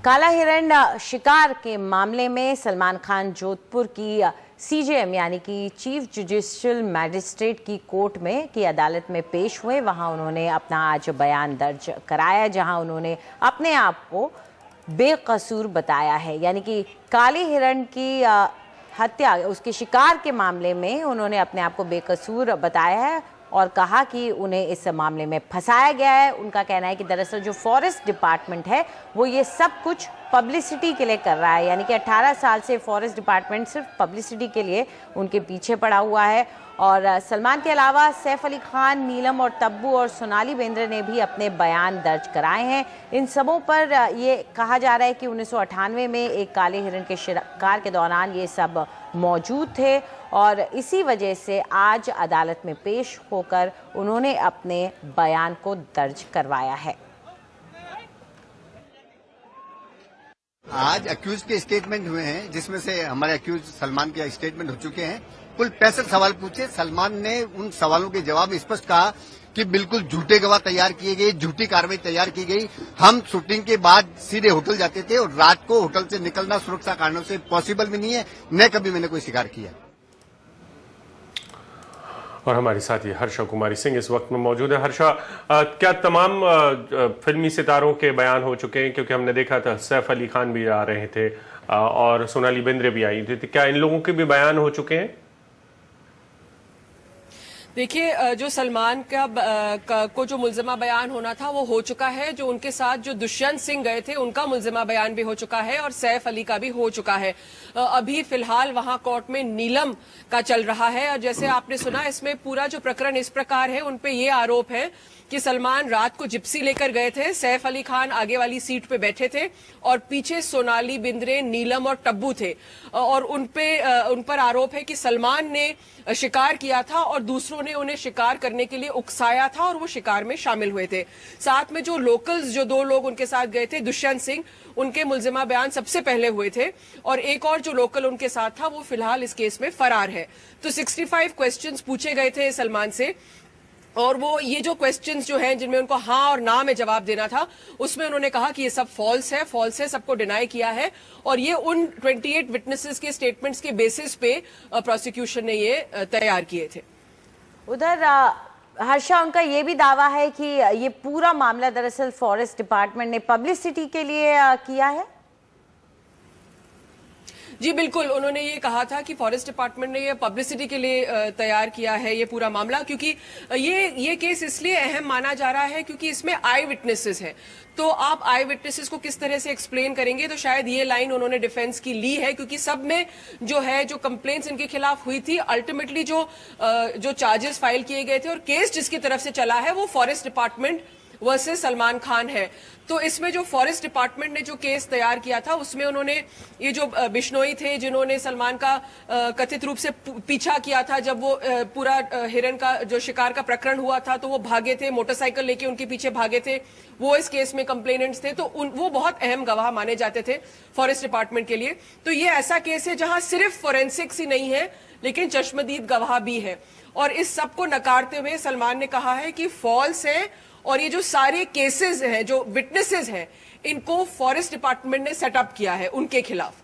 काला हिरण शिकार के मामले में सलमान खान जोधपुर की सीजेएम यानी कि चीफ जुडिशियल मैजिस्ट्रेट की कोर्ट में की अदालत में पेश हुए। वहां उन्होंने अपना आज बयान दर्ज कराया, जहां उन्होंने अपने आप को बेकसूर बताया है। यानी कि काले हिरण की हत्या, उसके शिकार के मामले में उन्होंने अपने आप को बेकसूर बताया है और कहा कि उन्हें इस मामले में फंसाया गया है। उनका कहना है कि दरअसल जो फॉरेस्ट डिपार्टमेंट है वो ये सब कुछ पब्लिसिटी के लिए कर रहा है। यानी कि 18 साल से फॉरेस्ट डिपार्टमेंट सिर्फ पब्लिसिटी के लिए उनके पीछे पड़ा हुआ है। और सलमान के अलावा सैफ अली खान, नीलम और तब्बू और सोनाली बेंद्रे ने भी अपने बयान दर्ज कराए हैं। इन सबों पर ये कहा जा रहा है कि 1998 में एक काले हिरण के शिकार के दौरान ये सब मौजूद थे और इसी वजह से आज अदालत में पेश होकर उन्होंने अपने बयान को दर्ज करवाया है। आज अक्यूज के स्टेटमेंट हुए हैं, जिसमें से हमारे अक्यूज सलमान के स्टेटमेंट हो चुके हैं। कुल 65 सवाल पूछे। सलमान ने उन सवालों के जवाब में स्पष्ट कहा कि बिल्कुल झूठे गवाह तैयार किए गए, झूठी कार्रवाई तैयार की गई। हम शूटिंग के बाद सीधे होटल जाते थे और रात को होटल से निकलना सुरक्षा कारणों से पॉसिबल भी नहीं है, न कभी मैंने कोई शिकार किया। और हमारे साथी हर्षा कुमारी सिंह इस वक्त में मौजूद है। हर्षा, क्या तमाम फिल्मी सितारों के बयान हो चुके हैं? क्योंकि हमने देखा था सैफ अली खान भी आ रहे थे और सोनाली बेंद्रे भी आई थी। क्या इन लोगों के भी बयान हो चुके हैं? देखिए, जो सलमान को जो मुल्जिमा बयान होना था वो हो चुका है। जो उनके साथ जो दुष्यंत सिंह गए थे उनका मुल्जिमा बयान भी हो चुका है और सैफ अली का भी हो चुका है। अभी फिलहाल वहां कोर्ट में नीलम का चल रहा है और जैसे आपने सुना, इसमें पूरा जो प्रकरण इस प्रकार है, उनपे ये आरोप है कि सलमान रात को जिप्सी लेकर गए थे, सैफ अली खान आगे वाली सीट पे बैठे थे और पीछे सोनाली बेंद्रे, नीलम और तब्बू थे और उन पर आरोप है कि सलमान ने शिकार किया था और दूसरों ने उन्हें शिकार करने के लिए उकसाया था और वो शिकार में शामिल हुए थे। साथ में जो लोकल्स, जो 2 लोग उनके साथ गए थे, दुष्यंत सिंह, उनके मुल्जिमा बयान सबसे पहले हुए थे और एक और जो लोकल उनके साथ था वो फिलहाल इस केस में फरार है। तो 65 क्वेश्चंस पूछे गए थे सलमान से और वो ये जो क्वेश्चंस जो हैं जिनमें उनको हाँ और ना में जवाब देना था, उसमें उन्होंने कहा कि ये सब फॉल्स है, सबको डिनाई किया है और ये उन 28 विटनेसेस के स्टेटमेंट्स के बेसिस पे प्रोसिक्यूशन ने ये तैयार किए थे। उधर हर्षा, उनका ये भी दावा है कि ये पूरा मामला दरअसल फॉरेस्ट डिपार्टमेंट ने पब्लिसिटी के लिए किया है। जी बिल्कुल, उन्होंने ये कहा था कि फॉरेस्ट डिपार्टमेंट ने ये पब्लिसिटी के लिए तैयार किया है ये पूरा मामला, क्योंकि ये केस इसलिए अहम माना जा रहा है क्योंकि इसमें आई विटनेसेस हैं। तो आप आई विटनेसेस को किस तरह से एक्सप्लेन करेंगे? तो शायद ये लाइन उन्होंने डिफेंस की ली है, क्योंकि सब में जो है, जो कंप्लेंट्स इनके खिलाफ हुई थी, अल्टीमेटली जो चार्जेस फाइल किए गए थे और केस जिसकी तरफ से चला है वो forest department versus Salman Khan है। तो इसमें जो फॉरेस्ट डिपार्टमेंट ने जो केस तैयार किया था उसमें उन्होंने ये जो बिश्नोई थे जिन्होंने सलमान का कथित रूप से पीछा किया था, जब वो पूरा हिरन का जो शिकार का प्रकरण हुआ था तो वो भागे थे, मोटरसाइकिल लेके उनके पीछे भागे थे, वो इस केस में कंप्लेनेंट्स थे। तो वो बहुत अहम गवाह माने जाते थे फॉरेस्ट डिपार्टमेंट के लिए। तो ये ऐसा केस है जहां सिर्फ फोरेंसिक्स ही नहीं है लेकिन चश्मदीद गवाह भी है और इस सबको नकारते हुए सलमान ने कहा है कि फॉल्स है और ये जो सारे केसेस हैं, जो विटनेसेस हैं, इनको फॉरेस्ट डिपार्टमेंट ने सेटअप किया है उनके खिलाफ।